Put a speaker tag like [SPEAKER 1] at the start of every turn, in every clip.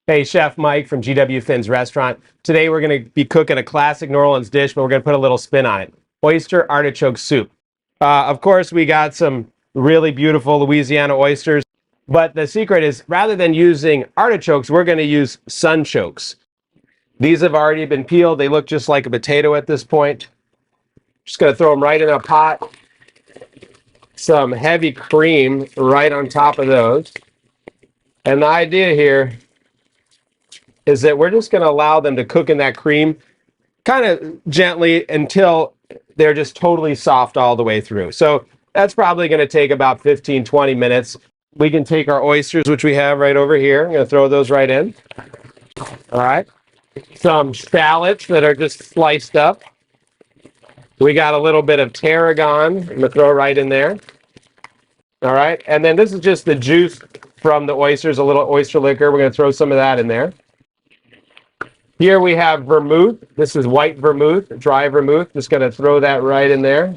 [SPEAKER 1] Hey, Chef Mike from GW Finn's Restaurant. Today we're going to be cooking a classic New Orleans dish, but we're going to put a little spin on it. Oyster artichoke soup. Of course, we got some really beautiful Louisiana oysters, but the secret is rather than using artichokes, we're going to use sunchokes. These have already been peeled. They look just like a potato at this point. Just going to throw them right in a pot. Some heavy cream right on top of those. And the idea here is that we're just going to allow them to cook in that cream kind of gently until they're just totally soft all the way through. So that's probably going to take about 15-20 minutes. We can take our oysters, which we have right over here. I'm going to throw those right in. All right. Some shallots that are just sliced up. We got a little bit of tarragon. I'm going to throw right in there. All right. And then this is just the juice from the oysters, a little oyster liquor. We're going to throw some of that in there. Here we have vermouth. This is white vermouth, dry vermouth. Just going to throw that right in there.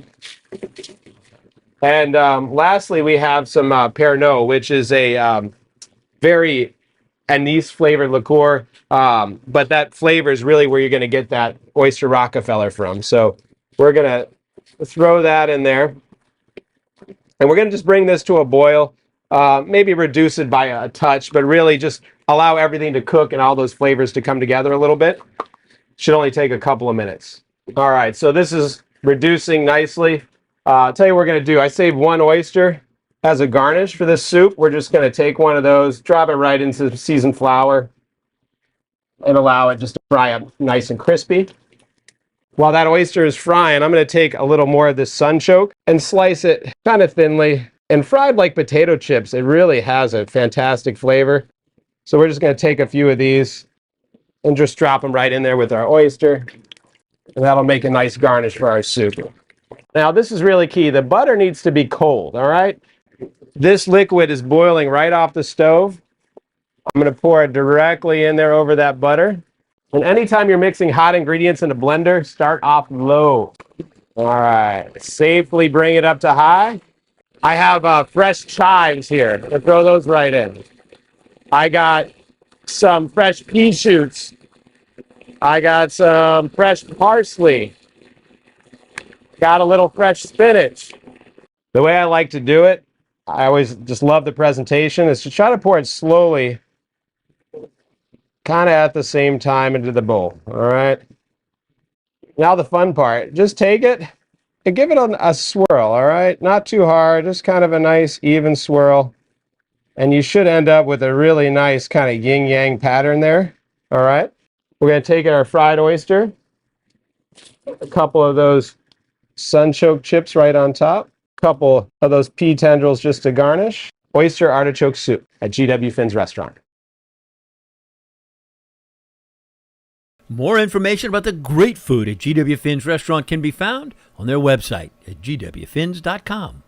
[SPEAKER 1] And lastly, we have some Pernod, which is a very anise-flavored liqueur. But that flavor is really where you're going to get that Oyster Rockefeller from. So we're going to throw that in there. And we're going to just bring this to a boil. Maybe reduce it by a touch, but really just allow everything to cook and all those flavors to come together a little bit. Should only take a couple of minutes. All right, so this is reducing nicely. I'll tell you what we're going to do. I saved one oyster as a garnish for this soup. We're just going to take one of those, drop it right into the seasoned flour, and allow it just to fry up nice and crispy. While that oyster is frying, I'm going to take a little more of this sunchoke and slice it kind of thinly. And fried like potato chips, it really has a fantastic flavor. So we're just going to take a few of these and just drop them right in there with our oyster. And that'll make a nice garnish for our soup. Now, this is really key. The butter needs to be cold, all right? This liquid is boiling right off the stove. I'm going to pour it directly in there over that butter. And anytime you're mixing hot ingredients in a blender, start off low. All right. Safely bring it up to high. I have fresh chives here. I'll throw those right in. I got some fresh pea shoots. I got some fresh parsley. Got a little fresh spinach. The way I like to do it, I always just love the presentation, is to try to pour it slowly, kind of at the same time into the bowl. All right. Now the fun part, just take it and give it a swirl, all right? Not too hard, just kind of a nice even swirl. And you should end up with a really nice kind of yin-yang pattern there, all right? We're going to take our fried oyster, a couple of those sunchoke chips right on top, a couple of those pea tendrils just to garnish. Oyster artichoke soup at GW Finn's Restaurant.
[SPEAKER 2] More information about the great food at GW Finn's Restaurant can be found on their website at gwfins.com.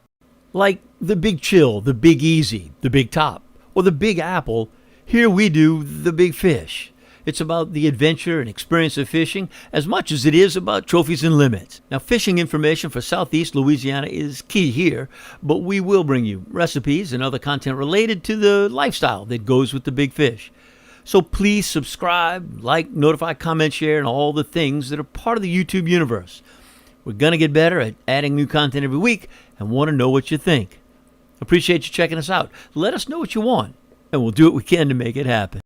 [SPEAKER 2] Like the Big Chill, the Big Easy, the Big Top, or the Big Apple, here we do the Big Fish. It's about the adventure and experience of fishing as much as it is about trophies and limits. Now, fishing information for Southeast Louisiana is key here, but we will bring you recipes and other content related to the lifestyle that goes with the big fish. So please subscribe, like, notify, comment, share, and all the things that are part of the YouTube universe. We're going to get better at adding new content every week and want to know what you think. Appreciate you checking us out. Let us know what you want, and we'll do what we can to make it happen.